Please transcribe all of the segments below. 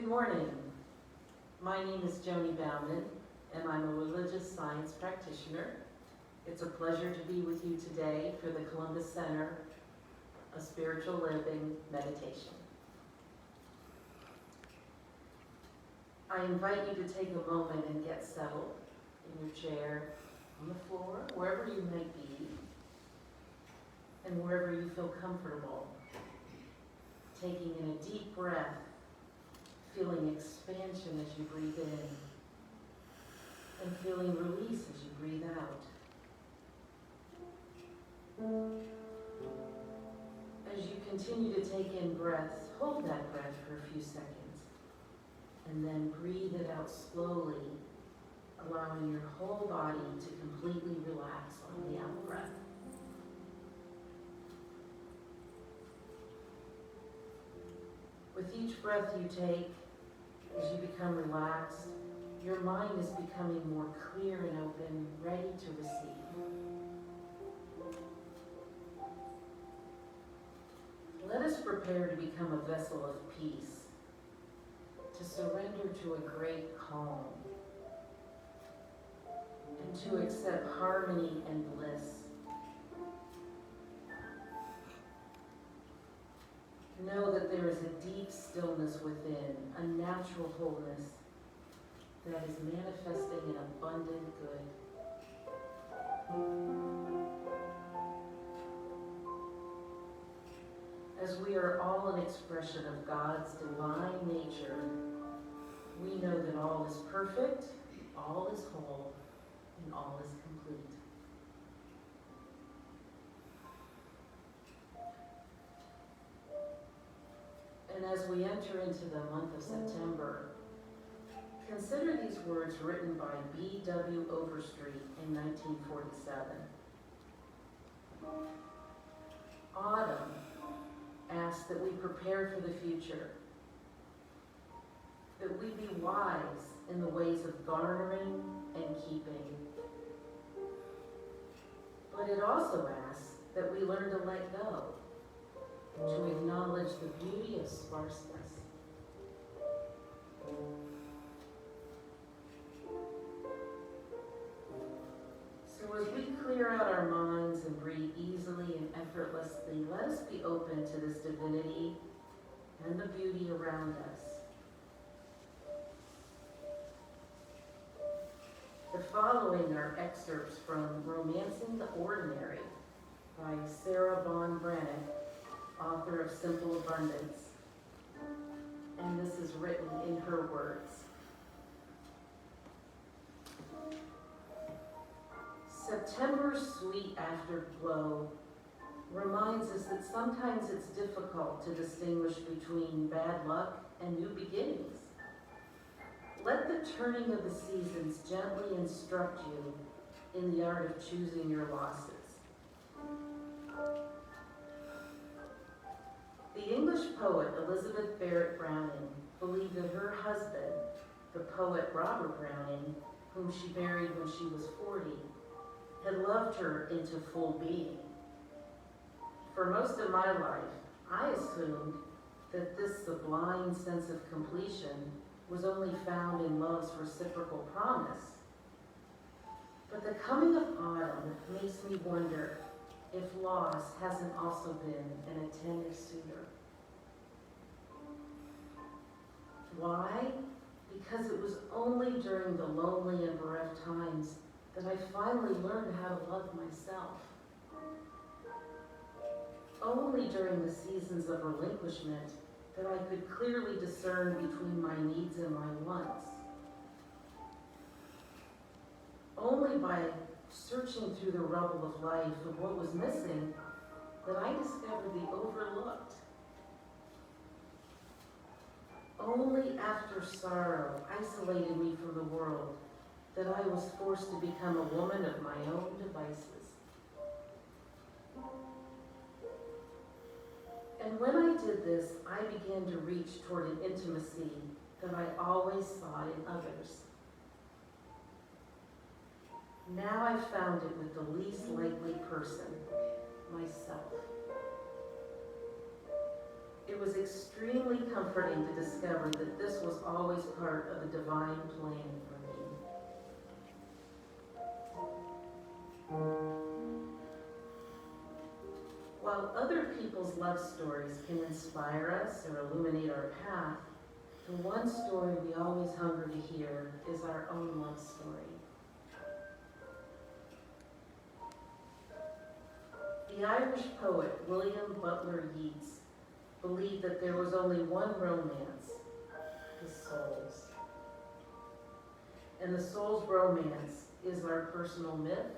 morning. My name is Joni Bauman, and I'm a religious science practitioner. It's a pleasure to be with you today for the Columbus Center, a Spiritual Living Meditation. I invite you to take a moment and get settled in your chair, on the floor, wherever you may be, and wherever you feel comfortable. Taking in a deep breath, feeling expansion as you breathe in, and feeling release as you breathe out. As you continue to take in breaths, hold that breath for a few seconds, and then breathe it out slowly, allowing your whole body to completely relax on the out breath. With each breath you take, as you become relaxed, your mind is becoming more clear and open, ready to receive. Let us prepare to become a vessel of peace, to surrender to a great calm, and to accept harmony and bliss. Know that there is a deep stillness within, a natural wholeness that is manifesting in abundant good. As we are all an expression of God's divine nature, we know that all is perfect, all is whole, and all is complete. And as we enter into the month of September, consider these words written by B.W. Overstreet in 1947. Autumn asks that we prepare for the future, that we be wise in the ways of garnering and keeping. But it also asks that we learn to let go, to acknowledge the beauty of sparseness. So as we clear out our minds and breathe easily and effortlessly, let us be open to this divinity and the beauty around us. The following are excerpts from Romancing the Ordinary by Sarah Vaughan Brannock, author of Simple Abundance, and this is written in her words. September's sweet afterglow reminds us that sometimes it's difficult to distinguish between bad luck and new beginnings. Let the turning of the seasons gently instruct you in the art of choosing your losses. The English poet Elizabeth Barrett Browning believed that her husband, the poet Robert Browning, whom she married when she was 40, had loved her into full being. For most of my life, I assumed that this sublime sense of completion was only found in love's reciprocal promise. But the coming of autumn makes me wonder if loss hasn't also been an attentive suitor. Why? Because it was only during the lonely and bereft times that I finally learned how to love myself. Only during the seasons of relinquishment that I could clearly discern between my needs and my wants. Only by searching through the rubble of life for what was missing that I discovered the overlooked. Only after sorrow isolated me from the world that I was forced to become a woman of my own devices. And when I did this, I began to reach toward an intimacy that I always sought in others. Now I've found it with the least likely person, myself. It was extremely comforting to discover that this was always part of a divine plan for me. While other people's love stories can inspire us or illuminate our path, the one story we always hunger to hear is our own love story. The Irish poet William Butler Yeats believed that there was only one romance, the soul's. And the soul's romance is our personal myth,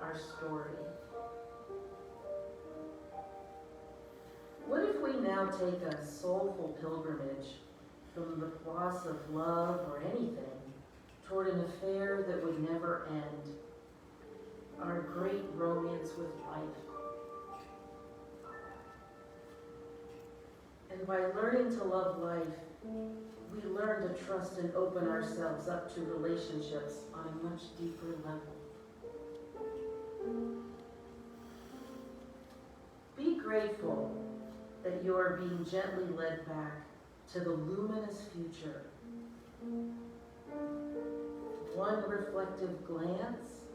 our story. What if we now take a soulful pilgrimage from the place of love or anything toward an affair that would never end, our great romance with life? And by learning to love life, we learn to trust and open ourselves up to relationships on a much deeper level. Be grateful that you are being gently led back to the luminous future. One reflective glance,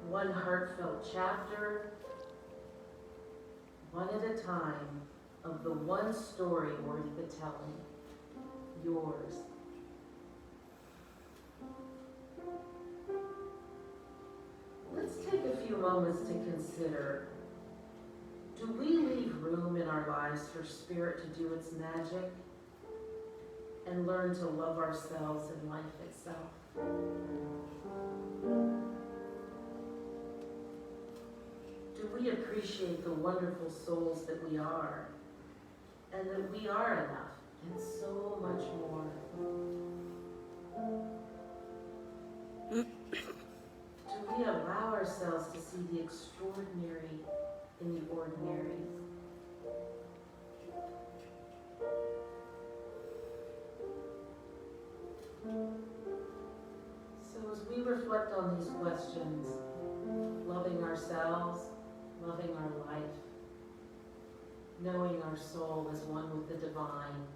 one heartfelt chapter, one at a time, of the one story worth the telling, yours. Let's take a few moments to consider, do we leave room in our lives for spirit to do its magic and learn to love ourselves and life itself? Do we appreciate the wonderful souls that we are, and that we are enough and so much more? Do we allow ourselves to see the extraordinary in the ordinary? So as we reflect on these questions, loving ourselves, loving our life, knowing our soul as one with the divine,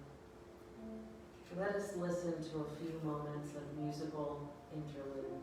let us listen to a few moments of musical interlude.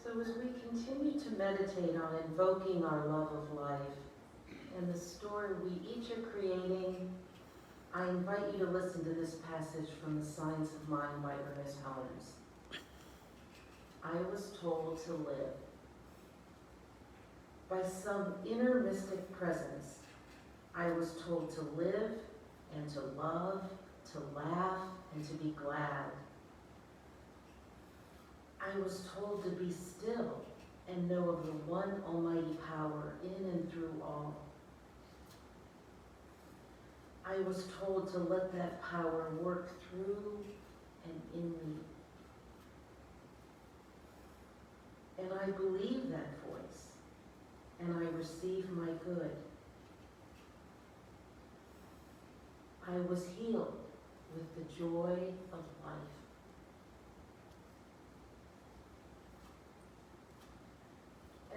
So as we continue to meditate on invoking our love of life and the story we each are creating, I invite you to listen to this passage from The Science of Mind by Ernest Holmes. I was told to live. By some inner mystic presence, I was told to live and to love, to laugh and to be glad. I was told to be still and know of the one almighty power in and through all. I was told to let that power work through and in me. And I believe that voice, and I receive my good. I was healed with the joy of life.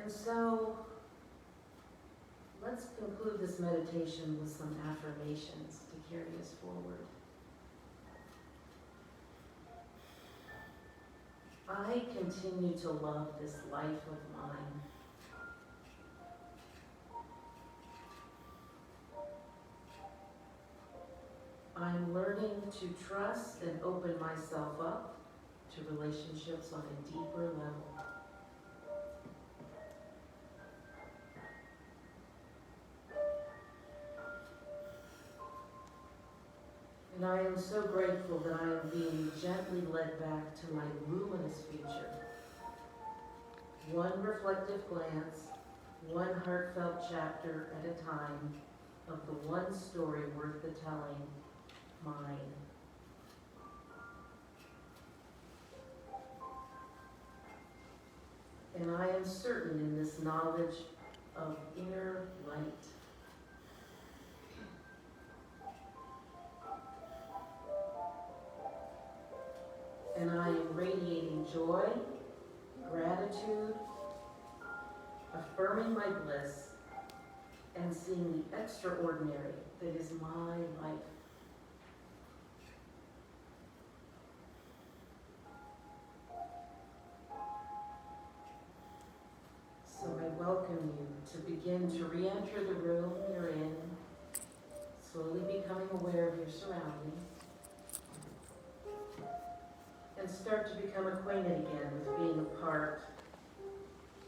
And so, let's conclude this meditation with some affirmations to carry us forward. I continue to love this life of mine. I'm learning to trust and open myself up to relationships on a deeper level. And I am so grateful that I am being gently led back to my luminous future. One reflective glance, one heartfelt chapter at a time of the one story worth the telling, mine. And I am certain in this knowledge of inner light. And I am radiating joy, gratitude, affirming my bliss, and seeing the extraordinary that is my life. So I welcome you to begin to re-enter the room you're in, slowly becoming aware of your surroundings, and start to become acquainted again with being a part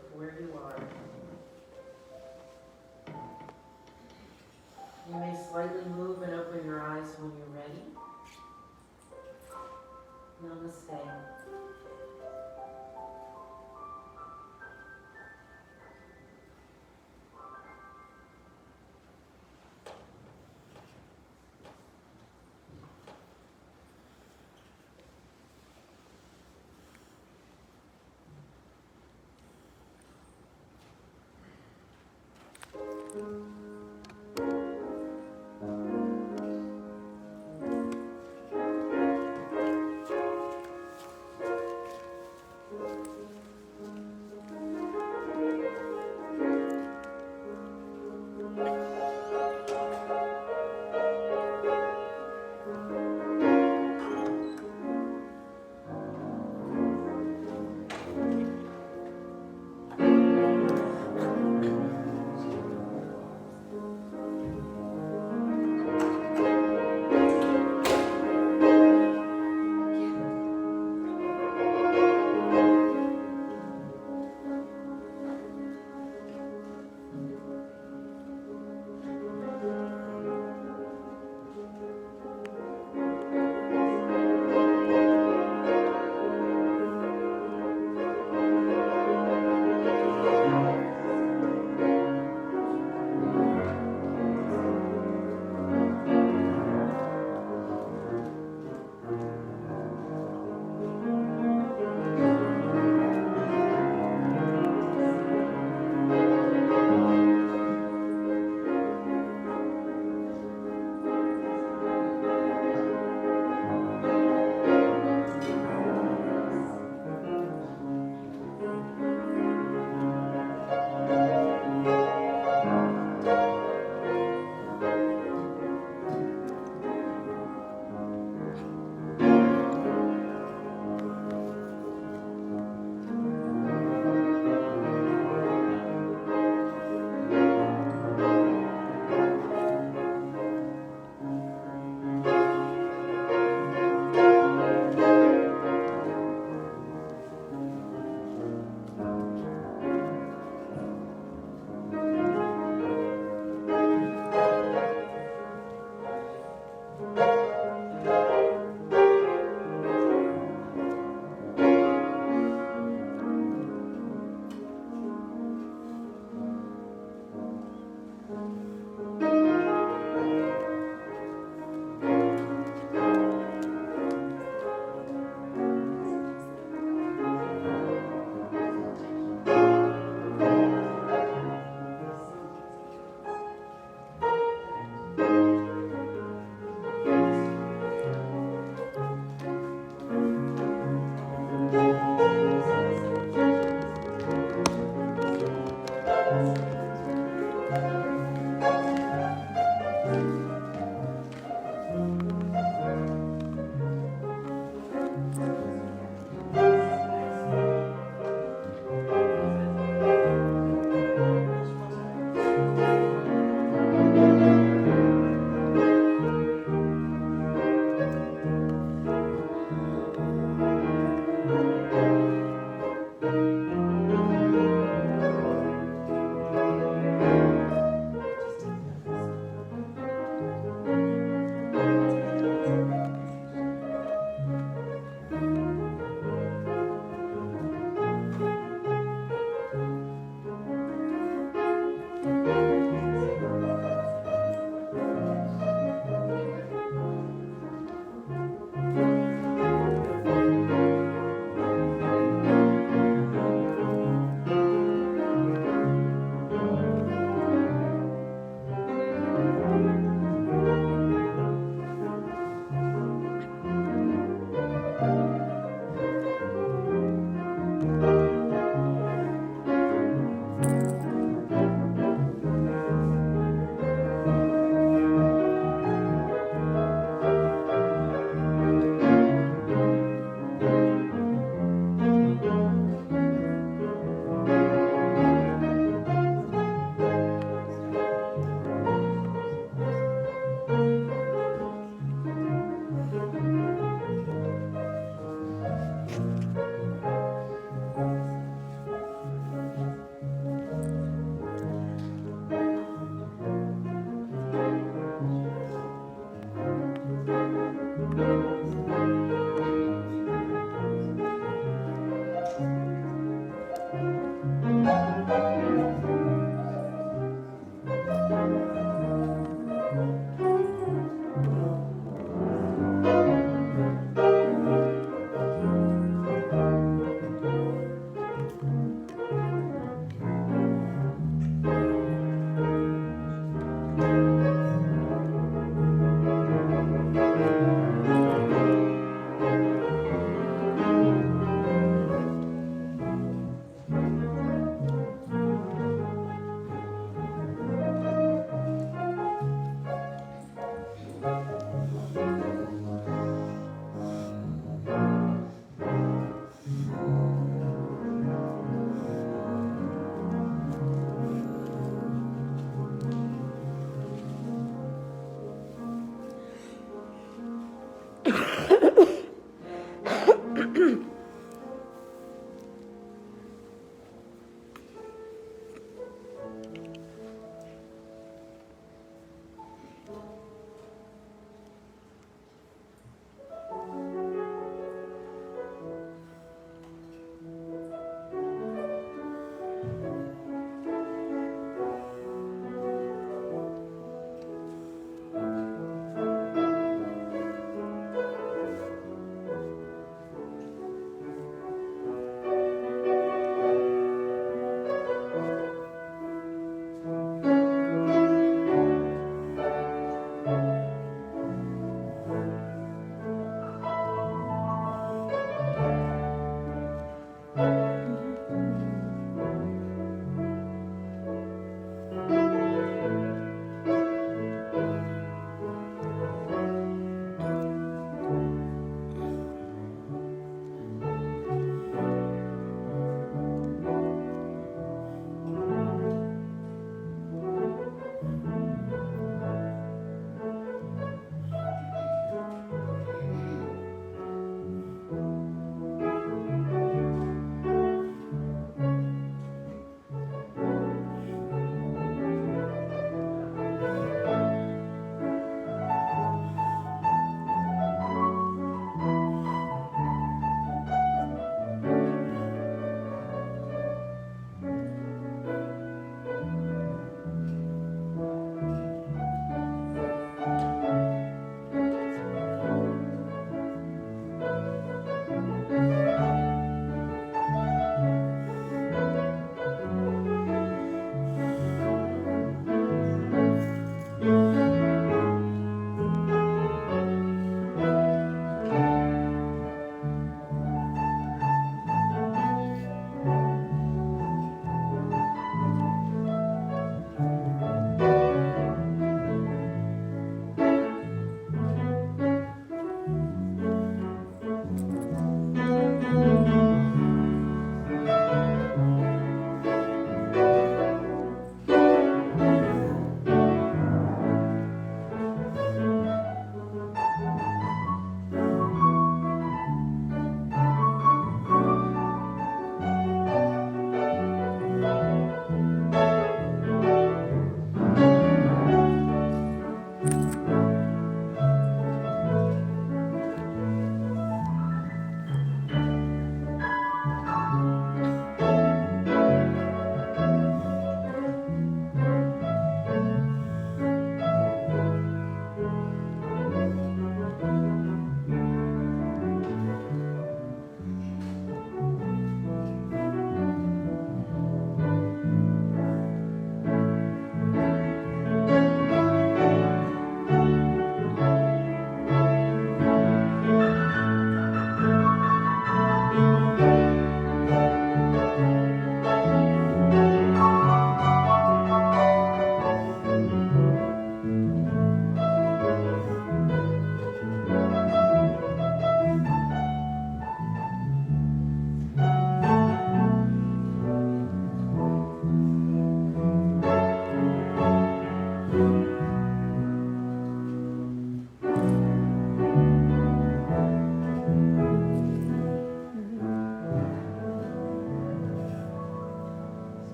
of where you are. You may slightly move and open your eyes when you're ready. Namaste.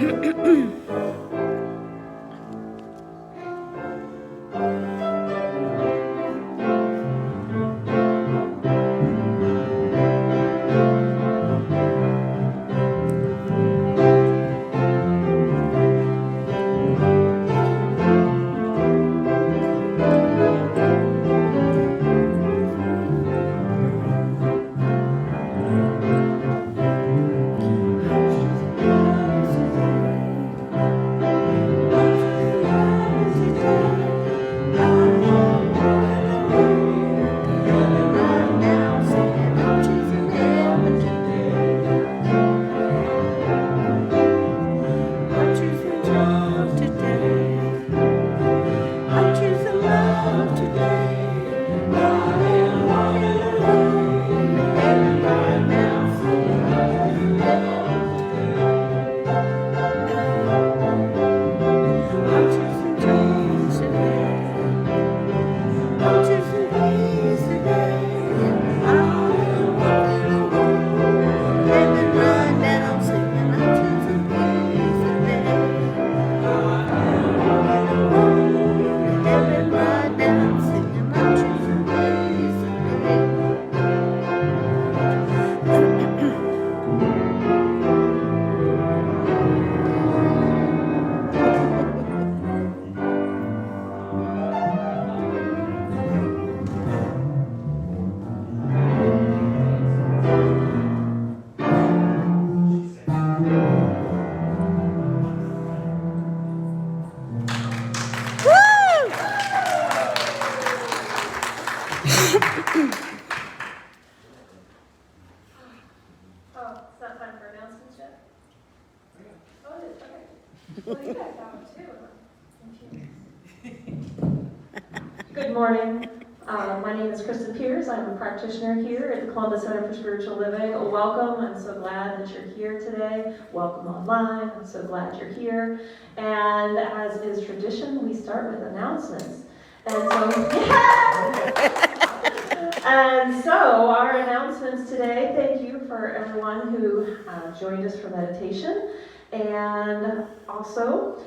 Oh, it's not time for announcements yet? Oh, it is, okay. Well, you guys got one too. Good morning. My name is Kristen Pierce. I'm a practitioner here at the Columbus Center for Spiritual Living. Welcome. I'm so glad that you're here today. Welcome online. I'm so glad you're here. And as is tradition, we start with announcements. And so our announcements today, thank you for everyone who joined us for meditation. And also,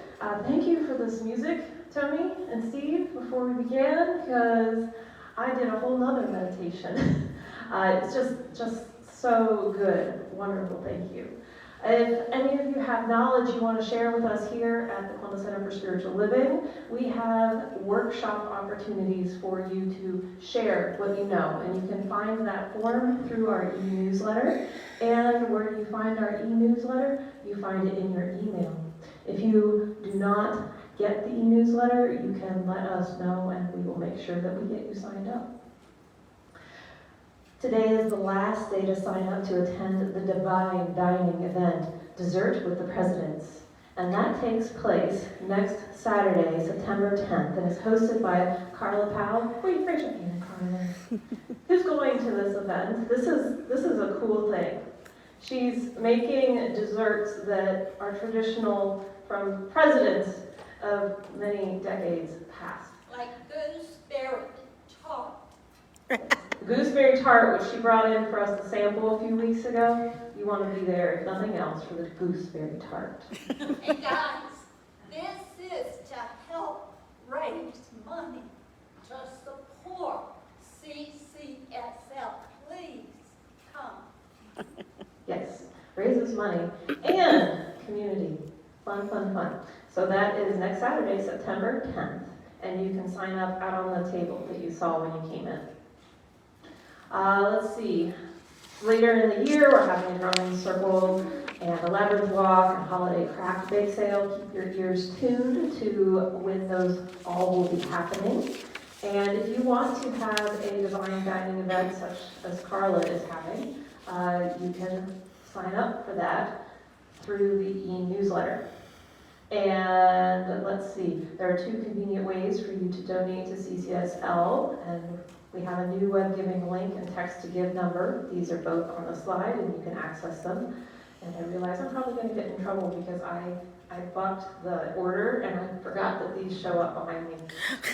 thank you for this music, Tony and Steve, before we began, because I did a whole nother meditation. It's just so good. Wonderful, thank you. If any of you have knowledge you want to share with us here at the Columbus Center for Spiritual Living, we have workshop opportunities for you to share what you know. And you can find that form through our e-newsletter. And where you find our e-newsletter, you find it in your email. If you do not get the e-newsletter, you can let us know and we will make sure that we get you signed up. Today is the last day to sign up to attend the Divine Dining event, Dessert with the Presidents. And that takes place next Saturday, September 10th, and is hosted by Carla Powell. Raise your hand, Carla. Who's going to this event? This is a cool thing. She's making desserts that are traditional from presidents of many decades past. Like gooseberry tart. Gooseberry tart, which she brought in for us to sample a few weeks ago. You want to be there, if nothing else, for the gooseberry tart. And guys, this is to help raise money to support CCSL. Please come. Yes, raises money and community. Fun, fun, fun. So that is next Saturday, September 10th. And you can sign up out on the table that you saw when you came in. Let's see. Later in the year, we're having a drumming circle and a labyrinth walk and holiday craft bake sale. Keep your ears tuned to when those all will be happening. And if you want to have a divine dining event such as Carla is having, you can sign up for that through the e-newsletter. And let's see, there are 2 convenient ways for you to donate to CCSL, and we have a new web giving link and text to give number. These are both on the slide and you can access them. And I realize I'm probably going to get in trouble because I bucked the order and I forgot that these show up behind me.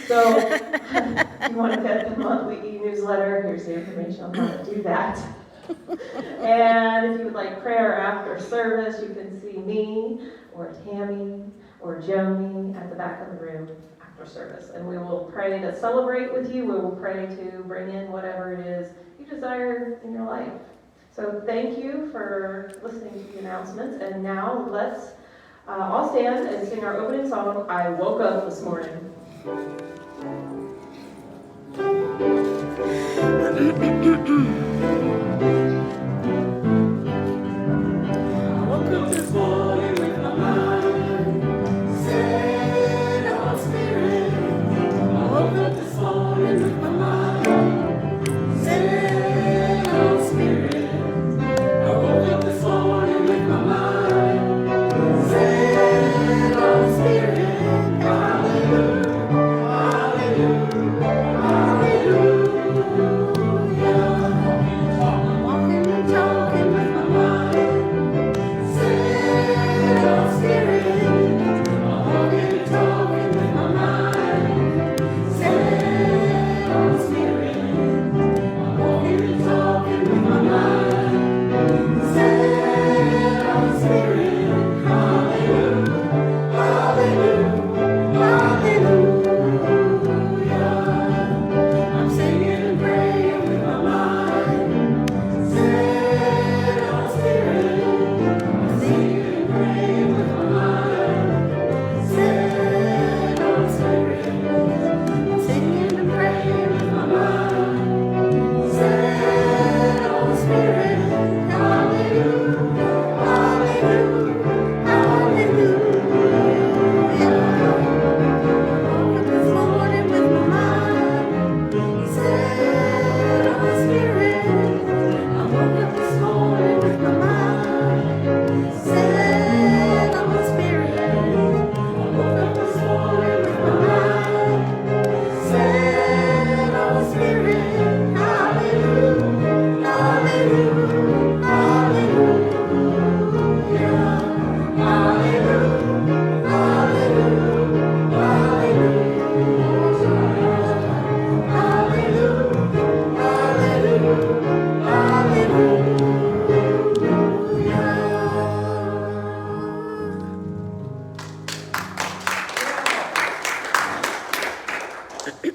So if you want to get the monthly e-newsletter, here's the information on how to do that. And if you would like prayer after service, you can see me or Tammy or Joni at the back of the room after service. And we will pray to celebrate with you. We will pray to bring in whatever it is you desire in your life. So thank you for listening to the announcements. And now let's all stand and sing our opening song, I Woke Up This Morning.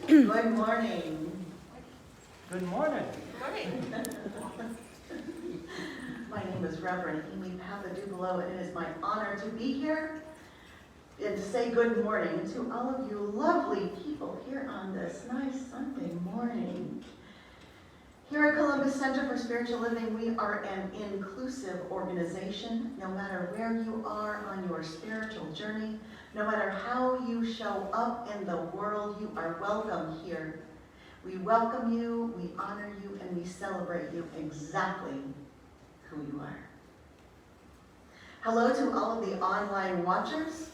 Good morning. Good morning. My name is Reverend Amy Papadoupoulos, and it is my honor to be here and to say good morning to all of you lovely people here on this nice Sunday morning. Here at Columbus Center for Spiritual Living, we are an inclusive organization. No matter where you are on your spiritual journey, no matter how you show up in the world, you are welcome here. We welcome you, we honor you, and we celebrate you exactly who you are. Hello to all of the online watchers.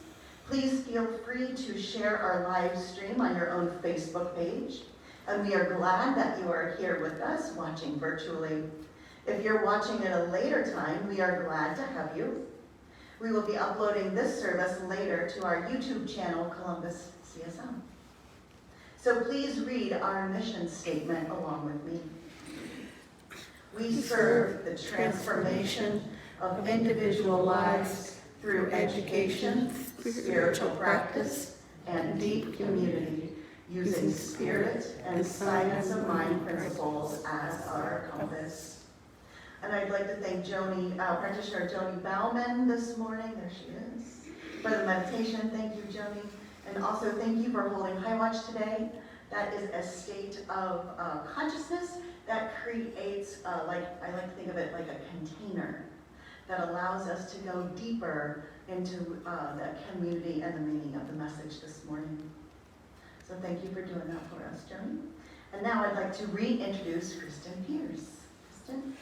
Please feel free to share our live stream on your own Facebook page. And we are glad that you are here with us watching virtually. If you're watching at a later time, we are glad to have you. We will be uploading this service later to our YouTube channel, Columbus CSM. So please read our mission statement along with me. We serve the transformation of individual lives through education, spiritual practice, and deep community, using spirit and science of mind principles as our compass. And I'd like to thank practitioner Joni Bauman this morning, there she is, for the meditation. Thank you, Joni. And also thank you for holding High Watch today. That is a state of consciousness that creates, I like to think of it like a container that allows us to go deeper into the community and the meaning of the message this morning. So thank you for doing that for us, Joni. And now I'd like to reintroduce Kristen Pierce. Kristen?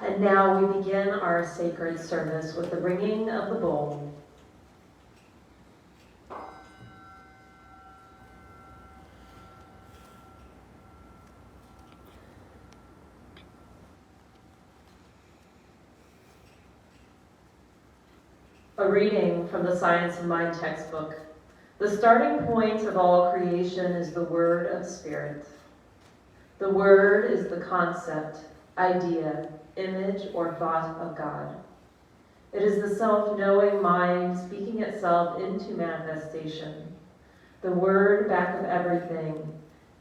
And now we begin our sacred service with the ringing of the bowl. A reading from the Science of Mind textbook, The starting point of all creation is the Word of Spirit. The Word is the concept, idea, image, or thought of God. It is the self-knowing mind speaking itself into manifestation. The Word back of everything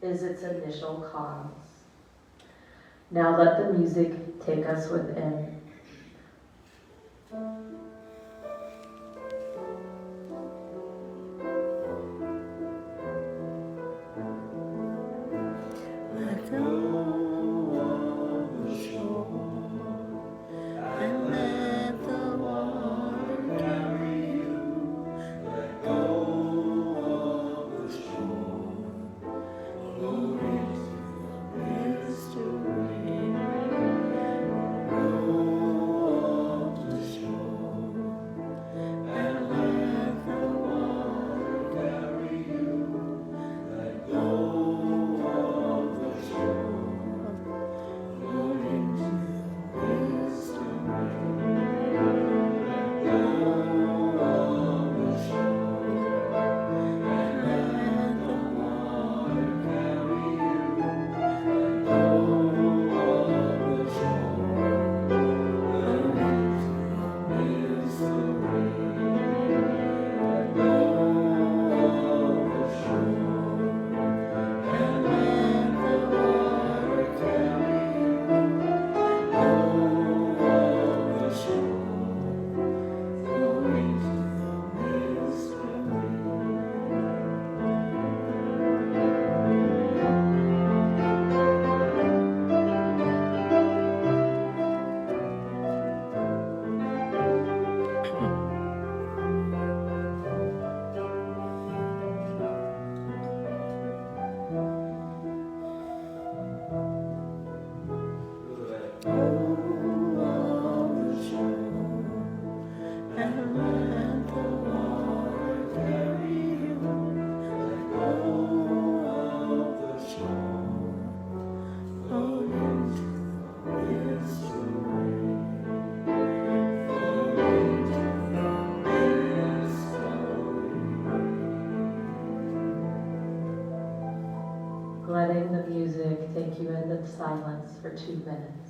is its initial cause. Now let the music take us within. Let go of the shore and let the water carry you. Let go of the shore, floating to the mystery. Go of the shore and let the water carry you. Let go. Letting the music take you into silence for 2 minutes.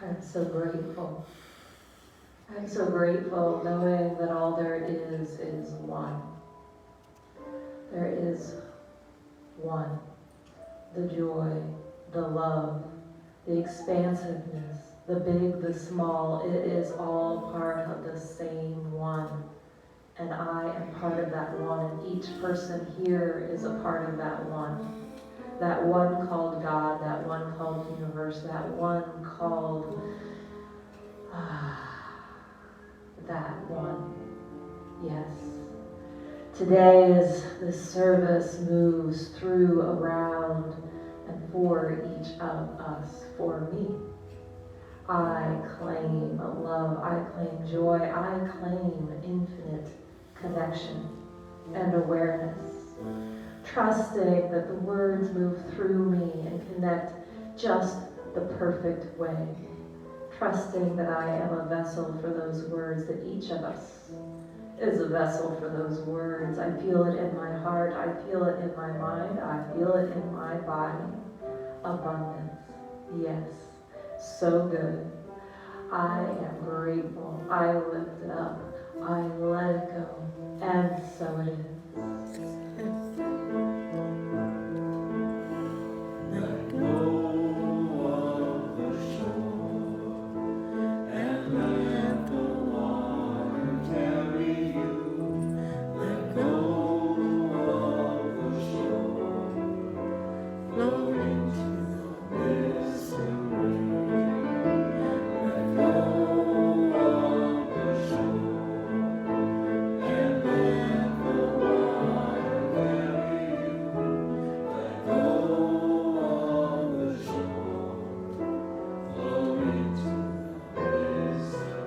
I'm so grateful. I'm so grateful knowing that all there is one. There is one. The joy, the love, the expansiveness, the big, the small, it is all part of the same one. And I am part of that one, and each person here is a part of that one. That one called God, that one called universe, that one called that one. Yes. Today, as this service moves through, around, and for each of us, for me, I claim love, I claim joy, I claim infinite connection and awareness, trusting that the words move through me and connect just the perfect way, trusting that I am a vessel for those words, that each of us is a vessel for those words. I feel it in my heart, I feel it in my mind, I feel it in my body. Abundance, yes, so good. I am grateful, I lift it up, I let it go, and so it is. Let go of the shore and let the water carry you. Let go of the shore, flow into the mystery. Let go of the shore and let the water carry you. Let go of the shore, flow into the mystery. Flow into the mystery.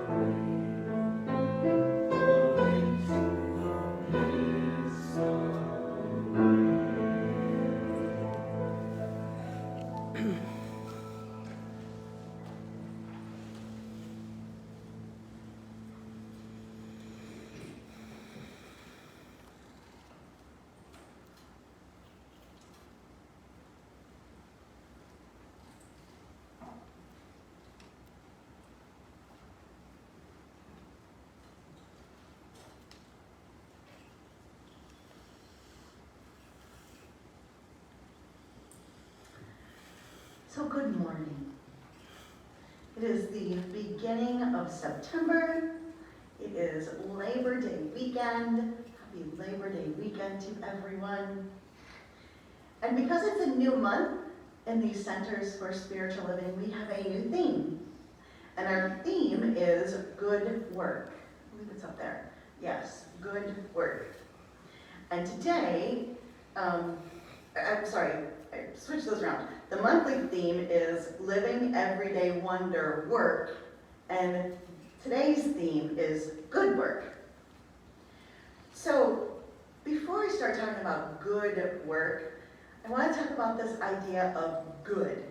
So good morning. It is the beginning of September. It is Labor Day weekend. Happy Labor Day weekend to everyone. And because it's a new month in the Centers for Spiritual Living, we have a new theme. And our theme is good work. I believe it's up there. Yes, good work. And today, I'm sorry, I switched those around. The monthly theme is Living Everyday Wonder Work, and today's theme is Good Work. So, before I start talking about good work, I want to talk about this idea of good.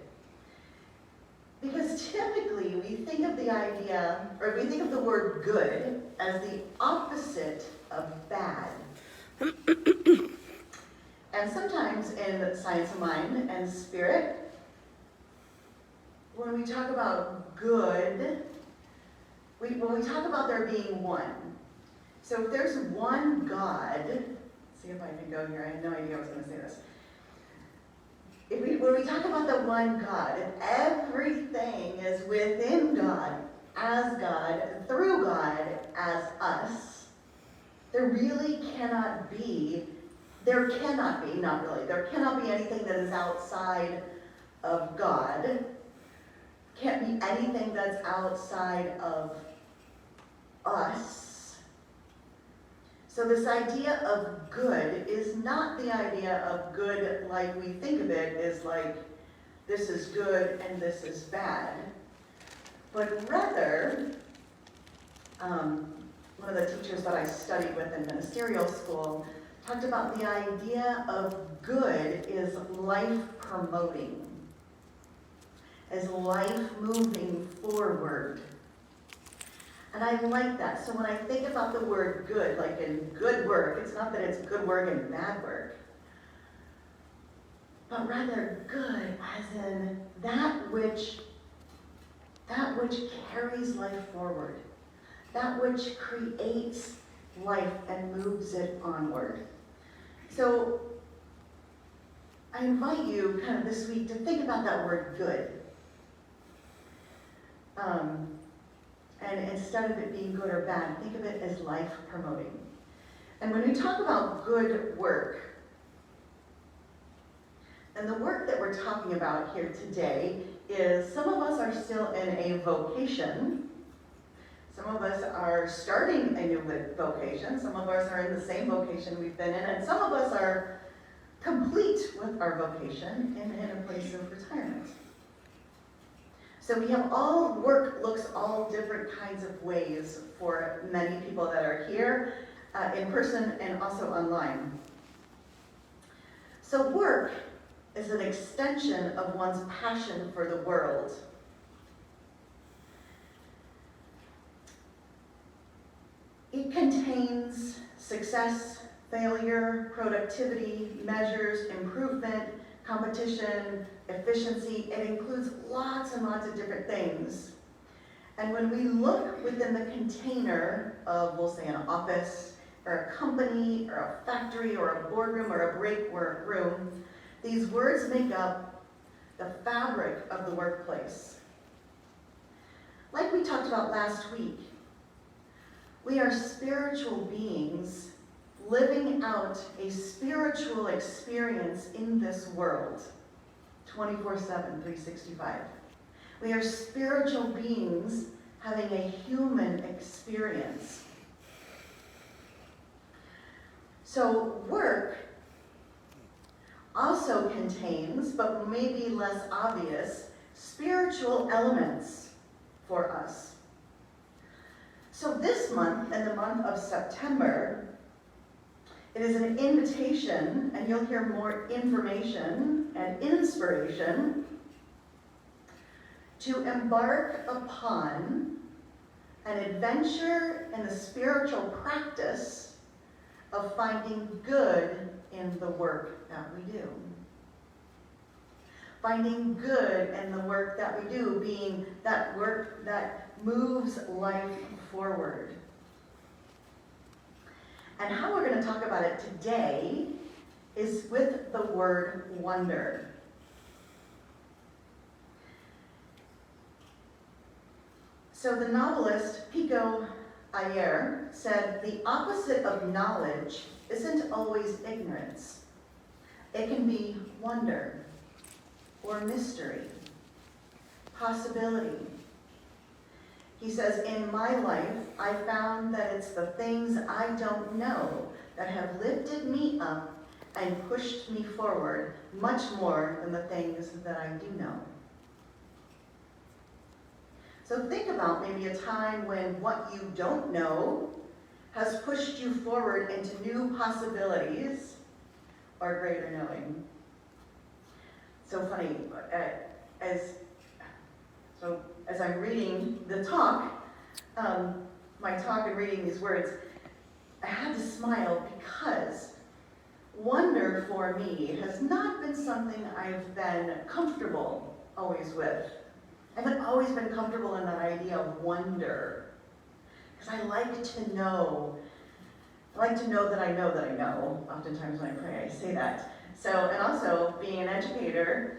Because typically we think of the idea, or we think of the word good as the opposite of bad. And sometimes in Science of Mind and Spirit, when we talk about good, when we talk about there being one. So if there's one God, let's see if I can go here, I had no idea I was going to say this. When we talk about the one God, if everything is within God, as God, through God, as us, there cannot be anything that is outside of God. Can't be anything that's outside of us. So this idea of good is not the idea of good like we think of it as like this is good and this is bad, but rather, one of the teachers that I studied with in ministerial school talked about the idea of good is life promoting, as life moving forward. And I like that. So when I think about the word good, like in good work, it's not that it's good work and bad work, but rather good as in that which carries life forward, that which creates life and moves it onward. So I invite you kind of this week to think about that word good. And instead of it being good or bad, think of it as life promoting. And when we talk about good work, and the work that we're talking about here today is some of us are still in a vocation. Some of us are starting a new vocation. Some of us are in the same vocation we've been in. And some of us are complete with our vocation and in a place of retirement. So we have work looks all different kinds of ways for many people that are here in person and also online. So work is an extension of one's passion for the world. It contains success, failure, productivity, measures, improvement, competition, efficiency. It includes lots and lots of different things. And when we look within the container of, we'll say, an office, or a company, or a factory, or a boardroom, or a break room, these words make up the fabric of the workplace. Like we talked about last week, we are spiritual beings living out a spiritual experience in this world, 24/7, 365. We are spiritual beings having a human experience. So work also contains, but maybe less obvious, spiritual elements for us. So this month, in the month of September, it is an invitation, and you'll hear more information and inspiration to embark upon an adventure in the spiritual practice of finding good in the work that we do. Finding good in the work that we do, being that work that moves life forward. And how we're going to talk about it today is with the word wonder. So the novelist Pico Iyer said, "The opposite of knowledge isn't always ignorance. It can be wonder or mystery, possibility." He says, "In my life, I found that it's the things I don't know that have lifted me up and pushed me forward much more than the things that I do know." So think about maybe a time when what you don't know has pushed you forward into new possibilities or greater knowing. So funny, as I'm reading the talk, my talk and reading these words, I had to smile because wonder for me has not been something I've been comfortable always with. I haven't always been comfortable in that idea of wonder. Because I like to know. I like to know that I know that I know. Oftentimes when I pray, I say that. So, and also being an educator,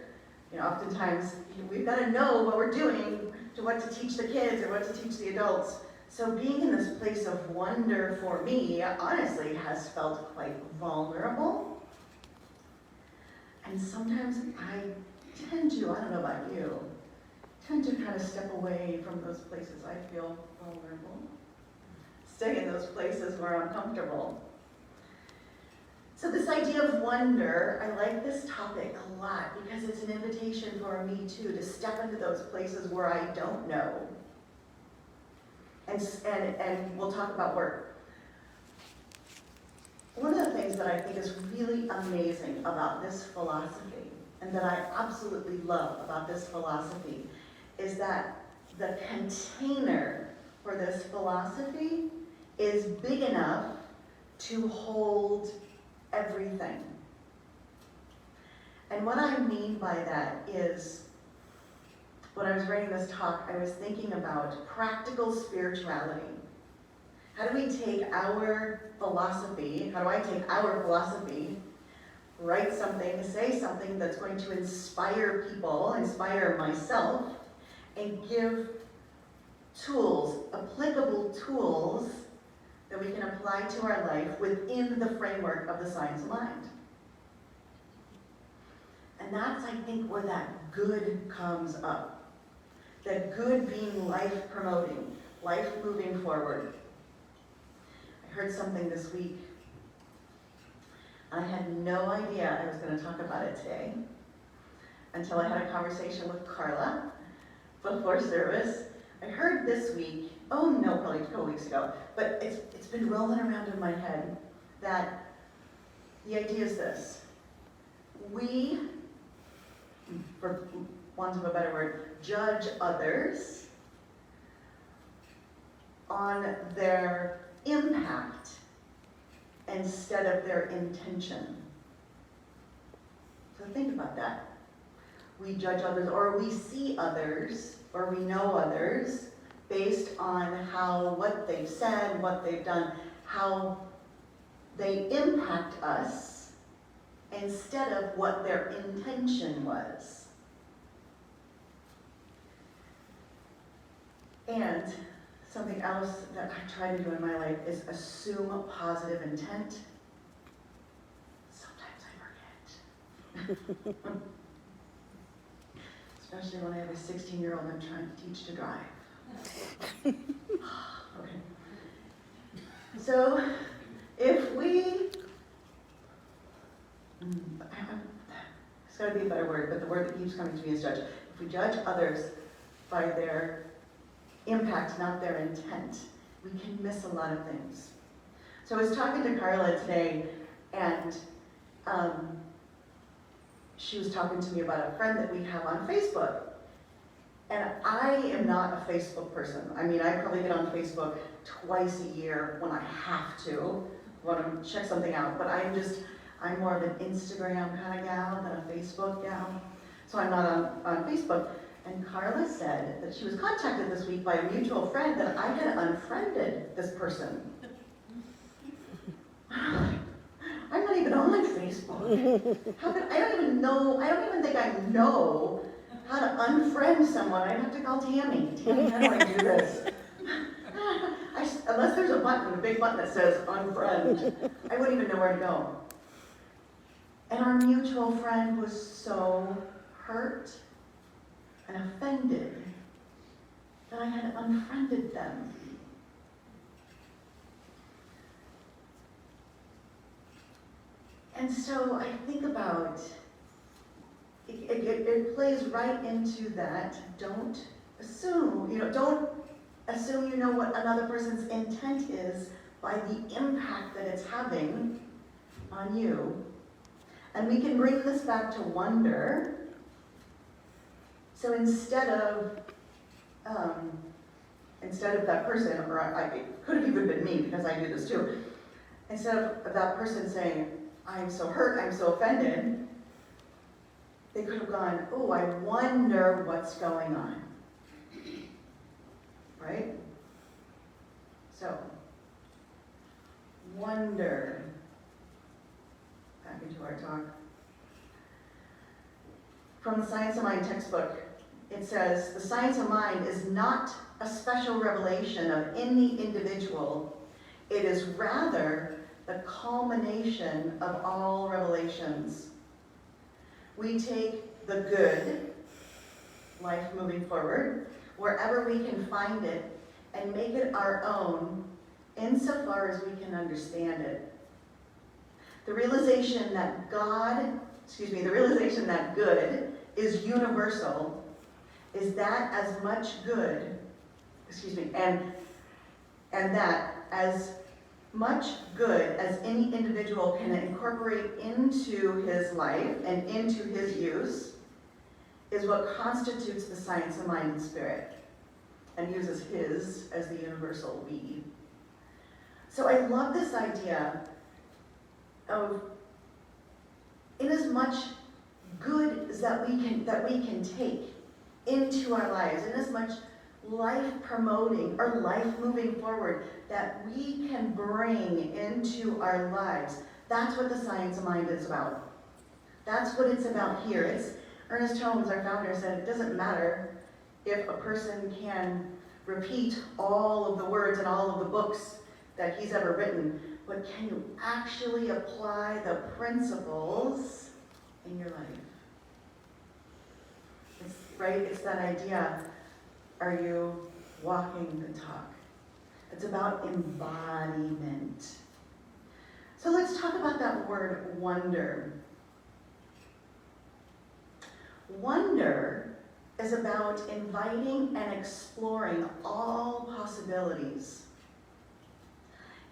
oftentimes we've got to know what we're doing to what to teach the kids or what to teach the adults. So being in this place of wonder for me, honestly, has felt quite vulnerable. And sometimes I tend to, I don't know about you, tend to kind of step away from those places I feel vulnerable. Stay in those places where I'm comfortable. So this idea of wonder, I like this topic a lot because it's an invitation for me too to step into those places where I don't know. And we'll talk about work. One of the things that I think is really amazing about this philosophy, and that I absolutely love about this philosophy, is that the container for this philosophy is big enough to hold everything. And what I mean by that is, when I was writing this talk, I was thinking about practical spirituality. How do we take our philosophy, how do I take our philosophy write something, say something that's going to inspire people, inspire myself, and give tools, applicable tools that we can apply to our life within the framework of the science of mind. And that's, I think, where that good comes up. That good being life promoting, life moving forward. I heard something this week. I had no idea I was going to talk about it today until I had a conversation with Carla before service. I heard this week, probably a couple weeks ago, but it's been rolling around in my head that the idea is this. We, for want of a better word, judge others on their impact instead of their intention. So think about that. We judge others, or we see others, or we know others based on what they've said, what they've done, how they impact us, instead of what their intention was. And something else that I try to do in my life is assume positive intent. Sometimes I forget. Especially when I have a 16-year-old I'm trying to teach to drive. Okay. So, if we, it's got to be a better word, but the word that keeps coming to me is judge. If we judge others by their impact, not their intent, we can miss a lot of things. So I was talking to Carla today, and she was talking to me about a friend that we have on Facebook. And I am not a Facebook person. I mean, I probably get on Facebook twice a year when I have to, want to check something out. But I'm more of an Instagram kind of gal than a Facebook gal. So I'm not on Facebook. And Carla said that she was contacted this week by a mutual friend that I had unfriended this person. I'm not even on Facebook. I don't even think I know how to unfriend someone. I'd have to call Tammy. Tammy, how do I do this? Unless there's a big button that says unfriend, I wouldn't even know where to go. And our mutual friend was so hurt and offended that I had unfriended them. And so I think about, it plays right into that, don't assume you know what another person's intent is by the impact that it's having on you. And we can bring this back to wonder. So instead of that person, or it could have even been me because I do this too, instead of that person saying, I'm so hurt, I'm so offended, they could have gone, oh, I wonder what's going on. Right? So, wonder. Back into our talk. From the Science of Mind textbook, it says, the science of mind is not a special revelation of any individual. It is rather the culmination of all revelations. We take the good, life moving forward, wherever we can find it, and make it our own insofar as we can understand it. The realization that good is universal is that as much good, and that as much good as any individual can incorporate into his life and into his use is what constitutes the science of mind and spirit, and uses his as the universal we. So I love this idea of, in as much good as that we can take into our lives, in as much life promoting or life moving forward that we can bring into our lives. That's what the science of mind is about. That's what it's about here. Ernest Holmes, our founder, said it doesn't matter if a person can repeat all of the words in all of the books that he's ever written, but can you actually apply the principles in your life? It's that idea, are you walking the talk? It's about embodiment. So let's talk about that word wonder. Wonder is about inviting and exploring all possibilities.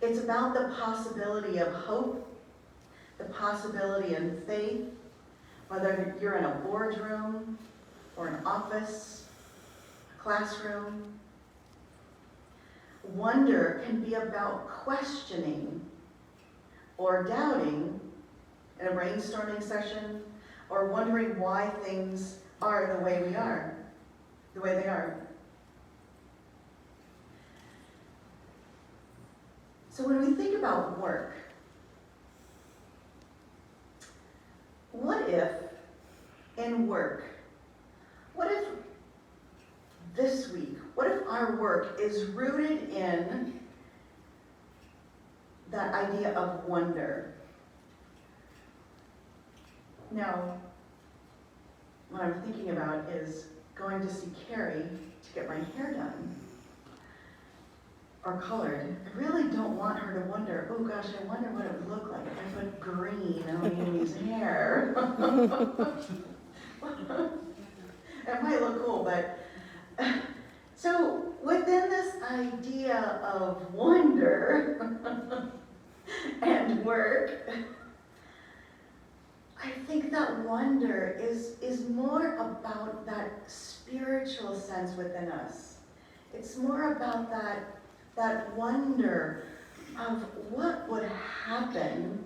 It's about the possibility of hope, the possibility of faith, whether you're in a boardroom or an office, a classroom. Wonder can be about questioning or doubting in a brainstorming session, or wondering why things are the way they are. So when we think about work, what if this week, what if our work is rooted in that idea of wonder? Now, what I'm thinking about is going to see Carrie to get my hair done or colored. I really don't want her to wonder, oh gosh, I wonder what it would look like if I put green on Amy's hair. It might look cool, but so within this idea of wonder and work, I think that wonder is more about that spiritual sense within us. It's more about that wonder of what would happen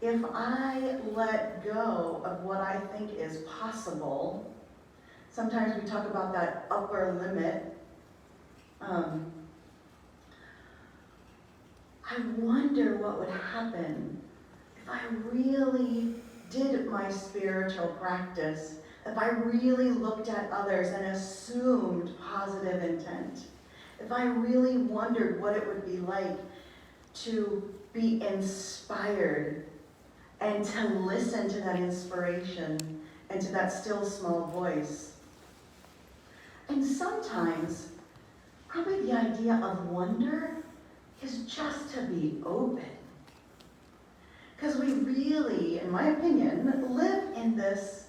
if I let go of what I think is possible. Sometimes we talk about that upper limit. I wonder what would happen if I really did my spiritual practice, if I really looked at others and assumed positive intent, if I really wondered what it would be like to be inspired and to listen to that inspiration and to that still small voice. And sometimes, probably the idea of wonder is just to be open. Because we really, in my opinion, live in this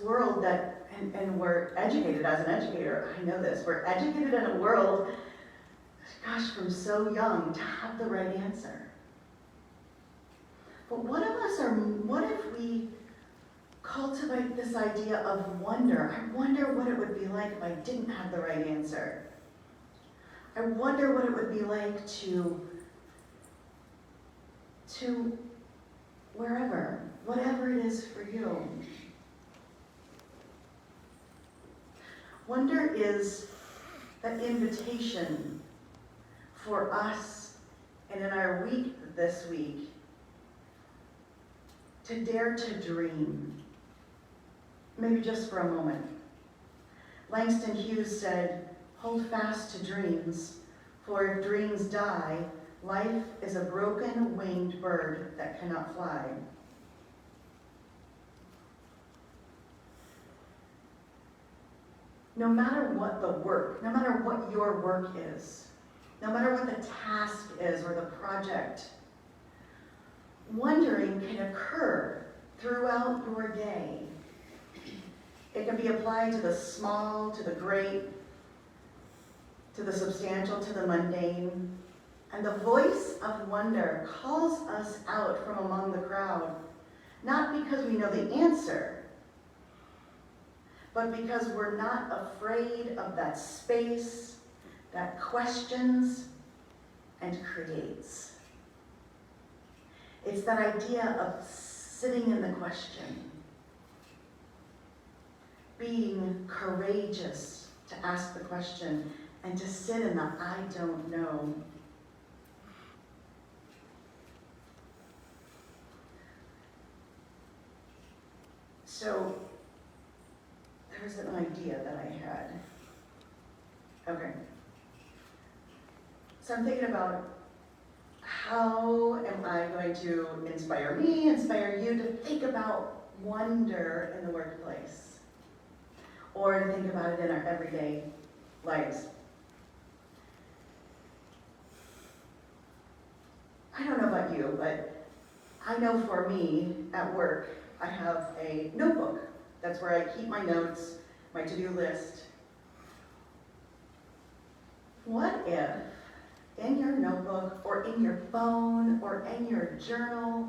world that, and we're educated as an educator, I know this, we're educated in a world, gosh, from so young to have the right answer. But what if we cultivate this idea of wonder? I wonder what it would be like if I didn't have the right answer. I wonder what it would be like to wherever, whatever it is for you. Wonder is an invitation for us, and in our week this week, to dare to dream, maybe just for a moment. Langston Hughes said, "Hold fast to dreams, for if dreams die, life is a broken winged bird that cannot fly." No matter what the work, no matter what your work is, no matter what the task is or the project, wondering can occur throughout your day. It can be applied to the small, to the great, to the substantial, to the mundane. And the voice of wonder calls us out from among the crowd, not because we know the answer, but because we're not afraid of that space that questions and creates. It's that idea of sitting in the question, being courageous to ask the question and to sit in the I don't know. So, there's an idea that I had. Okay. So I'm thinking about how am I going to inspire me, inspire you to think about wonder in the workplace, or to think about it in our everyday lives. I don't know about you, but I know for me at work, I have a notebook. That's where I keep my notes, my to-do list. What if in your notebook or in your phone or in your journal,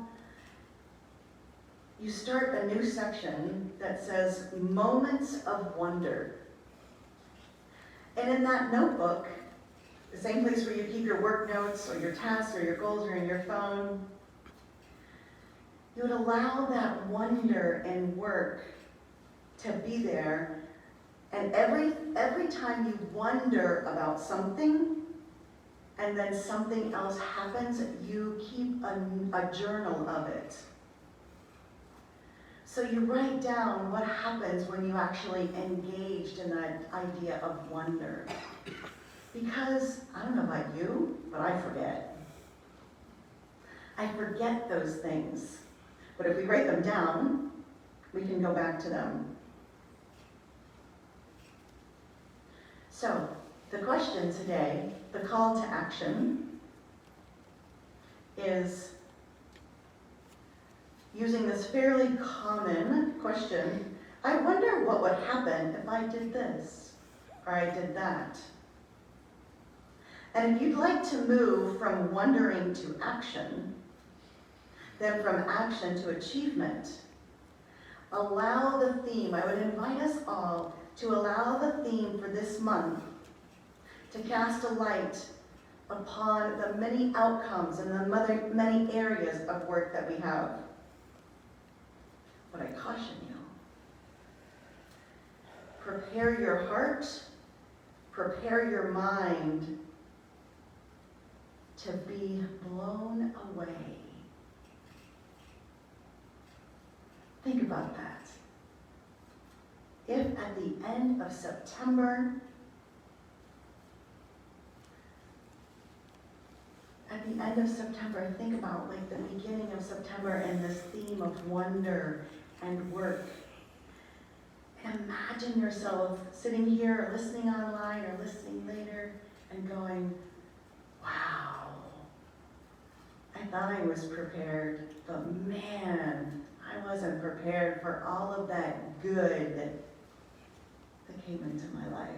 you start a new section that says moments of wonder. And in that notebook, the same place where you keep your work notes or your tasks or your goals or in your phone, you would allow that wonder in work to be there. And every time you wonder about something, and then something else happens, you keep a journal of it. So you write down what happens when you actually engaged in that idea of wonder. Because, I don't know about you, but I forget. I forget those things. But if we write them down, we can go back to them. So, the question today, the call to action, is using this fairly common question, I wonder what would happen if I did this, or I did that. And if you'd like to move from wondering to action, then from action to achievement, allow the theme, I would invite us all to allow the theme for this month to cast a light upon the many outcomes and the many areas of work that we have. But I caution you, prepare your heart, prepare your mind to be blown away. Think about that. If at the end of September, think about like the beginning of September and this theme of wonder and work. Imagine yourself sitting here or listening online or listening later and going, wow, I thought I was prepared, but man, I wasn't prepared for all of that good that came into my life.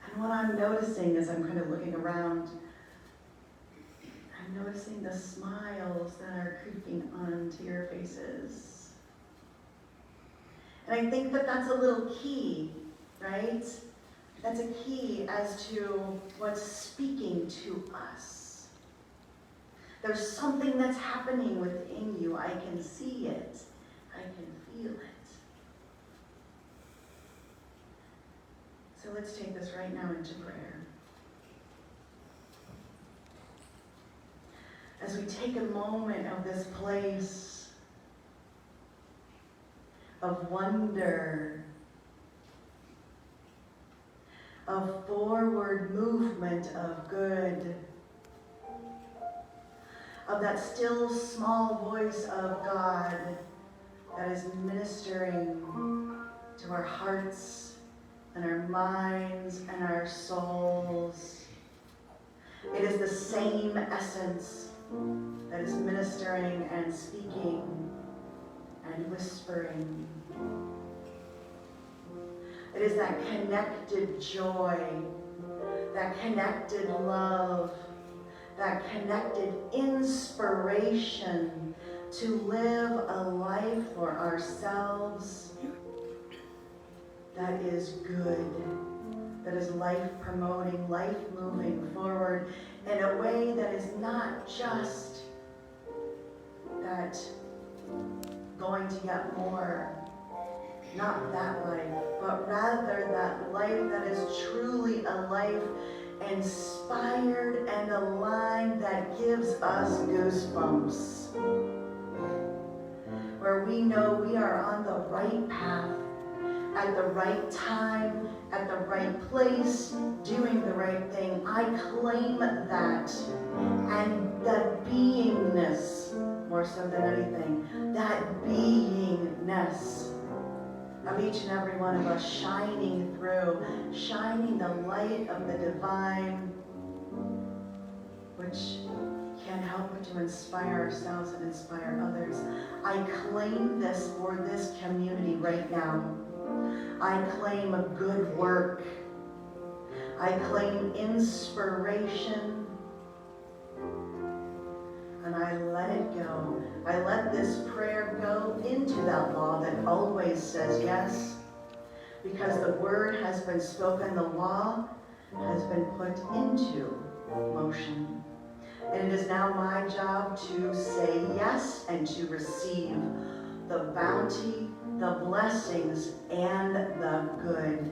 And what I'm noticing as I'm kind of looking around, I'm noticing the smiles that are creeping onto your faces. And I think that that's a little key, right? That's a key as to what's speaking to us. There's something that's happening within you. I can see it. I can feel it. So let's take this right now into prayer. As we take a moment of this place of wonder, of forward movement of good, of that still small voice of God that is ministering to our hearts and our minds and our souls. It is the same essence that is ministering and speaking and whispering. It is that connected joy, that connected love, that connected inspiration to live a life for ourselves that is good, that is life promoting, life moving forward in a way that is not just that going to get more, not that life, but rather that life that is truly a life inspired and aligned that gives us goosebumps. where we know we are on the right path, at the right time, at the right place, doing the right thing. I claim that. And that beingness, more so than anything, that beingness of each and every one of us shining through, shining the light of the divine, which can't help but to inspire ourselves and inspire others. I claim this for this community right now. I claim a good work. I claim inspiration. And I let it go. I let this prayer go into that law that always says yes. Because the word has been spoken, the law has been put into motion. And it is now my job to say yes and to receive the bounty, the blessings, and the good.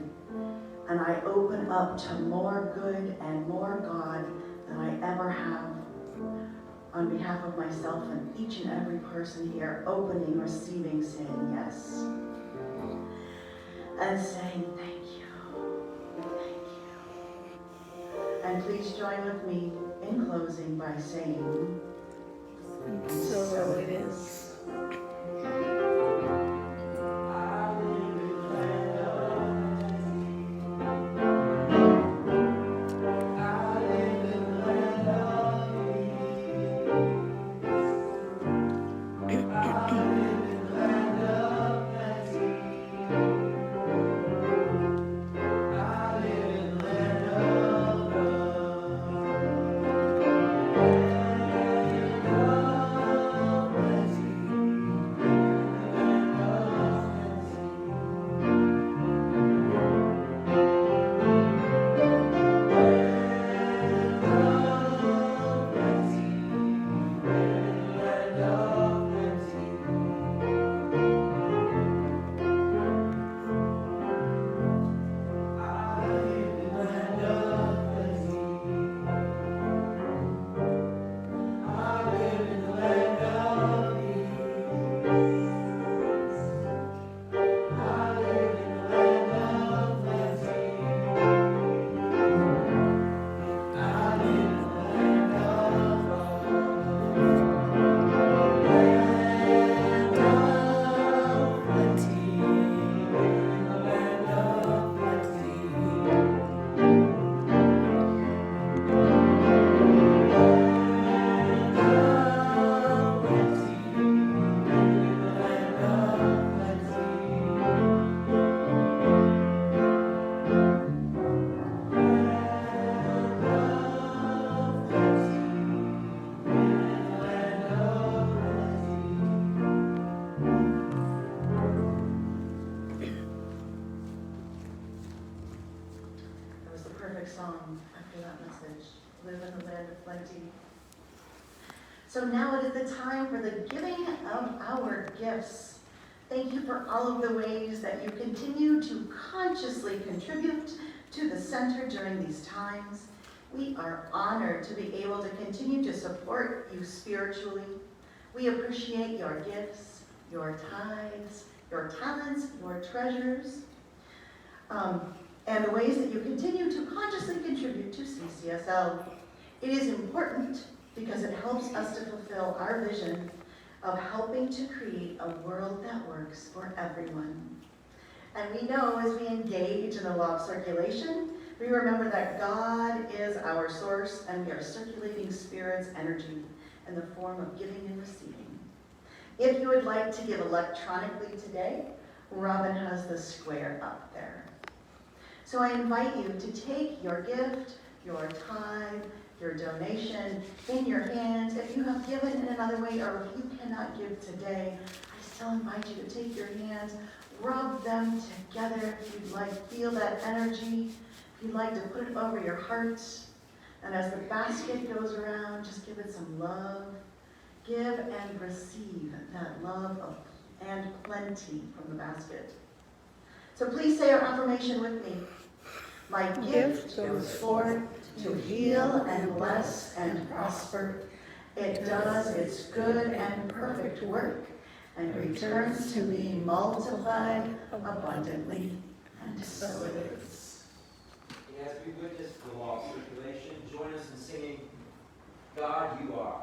And I open up to more good and more God than I ever have. On behalf of myself and each and every person here, opening, receiving, saying yes. And saying thank you. Thank you. And please join with me in closing by saying, So it is. Song after that message, live in the land of plenty. So now it is the time for the giving of our gifts. Thank you for all of the ways that you continue to consciously contribute to the center during these times. We are honored to be able to continue to support you spiritually. We appreciate your gifts, your tithes, your talents, your treasures. And the ways that you continue to consciously contribute to CCSL. It is important because it helps us to fulfill our vision of helping to create a world that works for everyone. And we know as we engage in the law of circulation, we remember that God is our source and we are circulating Spirit's energy in the form of giving and receiving. If you would like to give electronically today, Robin has the square up there. So I invite you to take your gift, your tithe, your donation in your hands. If you have given in another way or if you cannot give today, I still invite you to take your hands, rub them together if you'd like, feel that energy. If you'd like to put it over your heart. And as the basket goes around, just give it some love. Give and receive that love and plenty from the basket. So please say our affirmation with me. My gift goes forth to heal and bless and prosper. It does its good and perfect work, and returns to me multiplied abundantly. And so it is. As we witness the law of circulation, join us in singing, God You Are.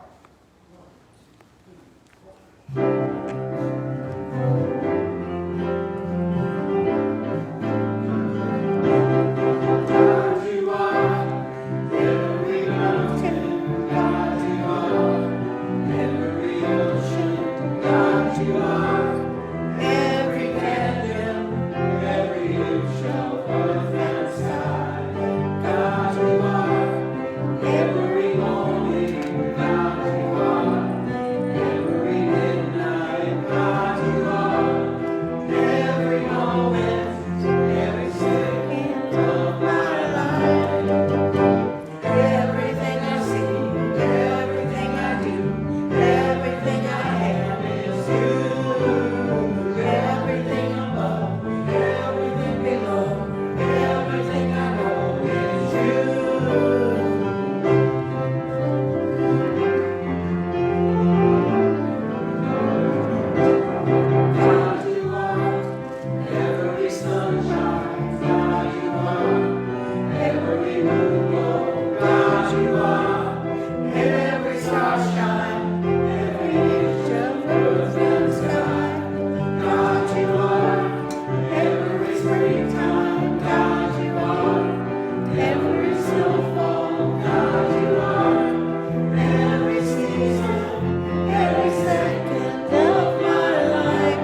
God you are, every mountain. God you are, every ocean. God you are, every canyon, every inch of earth and sky. God you are, every morning. God you are, every midnight. God you are, every moment, every second of my life. Everything I see, everything I do, everything I am is you. Everything above, everything below, everything I know is you. God you are, every sunshine. God you are, every moon. God you are, every starshine, every inch of earth and sky. God you are, every springtime. God you are, every snowfall. God you are, every season, every second of my life.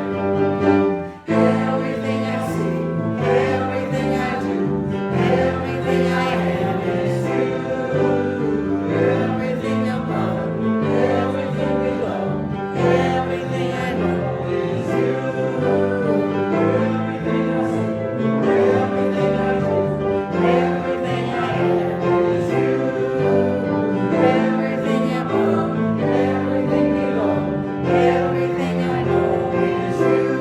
Everything I see, everything I do, everything I am is you. Everything above, everything below, everything I know is you. Everything I see, everything I do, everything I am is you. Everything above, everything below, everything I know is you.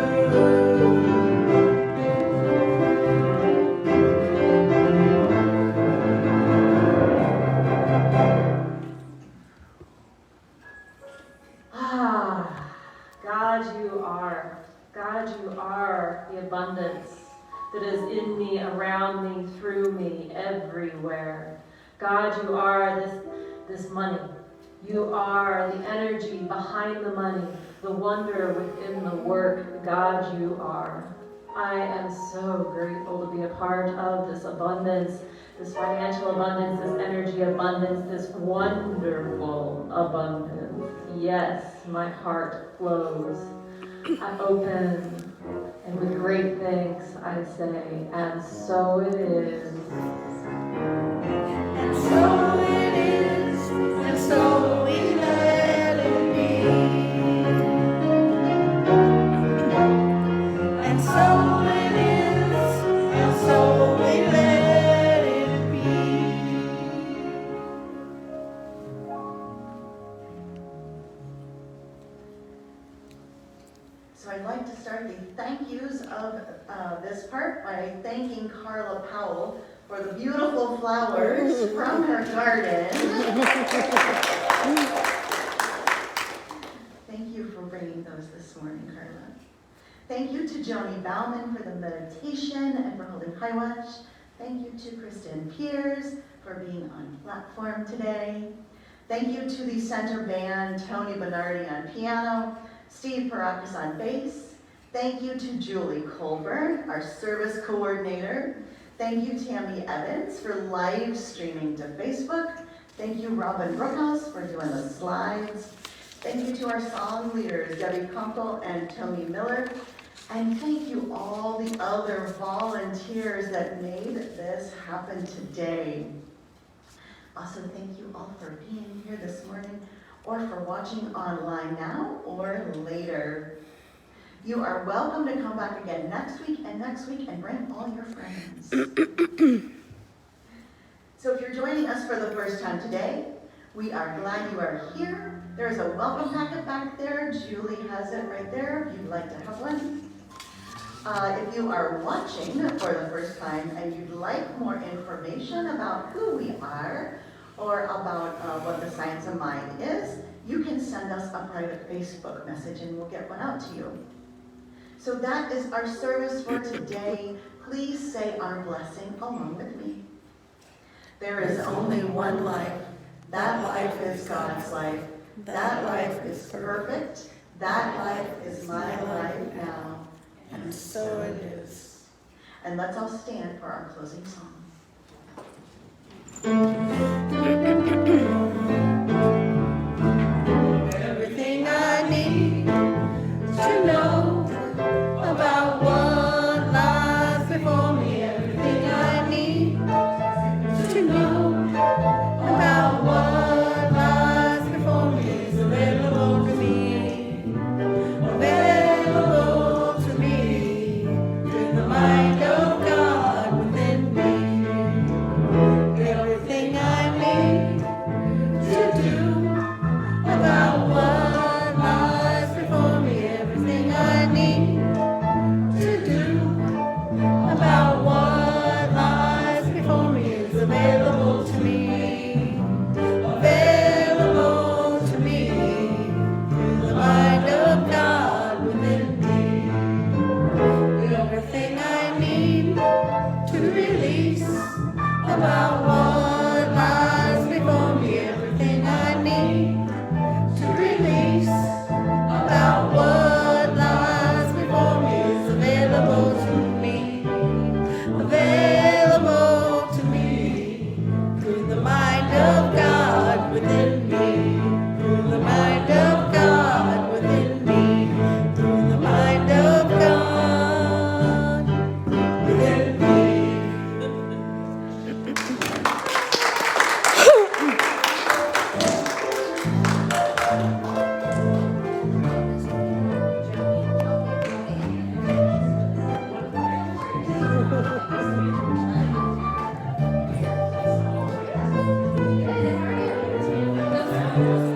Ah, God, you are the abundance that is in me, around me, through me, everywhere. God, you are this money. You are the energy behind the money, the wonder within the work. God, you are. I am so grateful to be a part of this abundance, this financial abundance, this energy abundance, this wonderful abundance. Yes, my heart flows. I open, and with great thanks I say, and so it is. And so it is, and so we let it be. And so it is, and so we let it be. So I'd like to start the thank yous of this part by thanking Carla Powell for the beautiful flowers from her garden. Thank you for bringing those this morning, Carla. Thank you to Joni Bauman for the meditation and for holding high watch. Thank you to Kristen Piers for being on platform today. Thank you to the center band, Tony Bernardi on piano, Steve Parakis on bass. Thank you to Julie Colburn, our service coordinator. Thank you, Tammy Evans, for live streaming to Facebook. Thank you, Robin Brookhouse, for doing the slides. Thank you to our song leaders, Debbie Kunkel and Tony Miller. And thank you all the other volunteers that made this happen today. Also, thank you all for being here this morning or for watching online now or later. You are welcome to come back again next week and bring all your friends. So if you're joining us for the first time today, we are glad you are here. There's a welcome packet back there. Julie has it right there if you'd like to have one. If you are watching for the first time and you'd like more information about who we are or about what the Science of Mind is, you can send us a private Facebook message and we'll get one out to you. So that is our service for today. Please say our blessing along with me. There is only one life. That life is God's life. That life is perfect. That life is my life now. And so it is. And let's all stand for our closing song. Everything I need to know about what lies before me. Everything I need to know about what lies before me is available to me. Available to me through the mind of God within me. Everything I need to do about what lies before me. Everything I need to do about what lies before me is available to me. Available to me through the mind of God within me. Everything I need to release about what lies before me. Everything I need to release about what lies before me is available to me. Available to me through the mind of God within me. Through the mind of God within me. Through the mind of God within me. Thank you.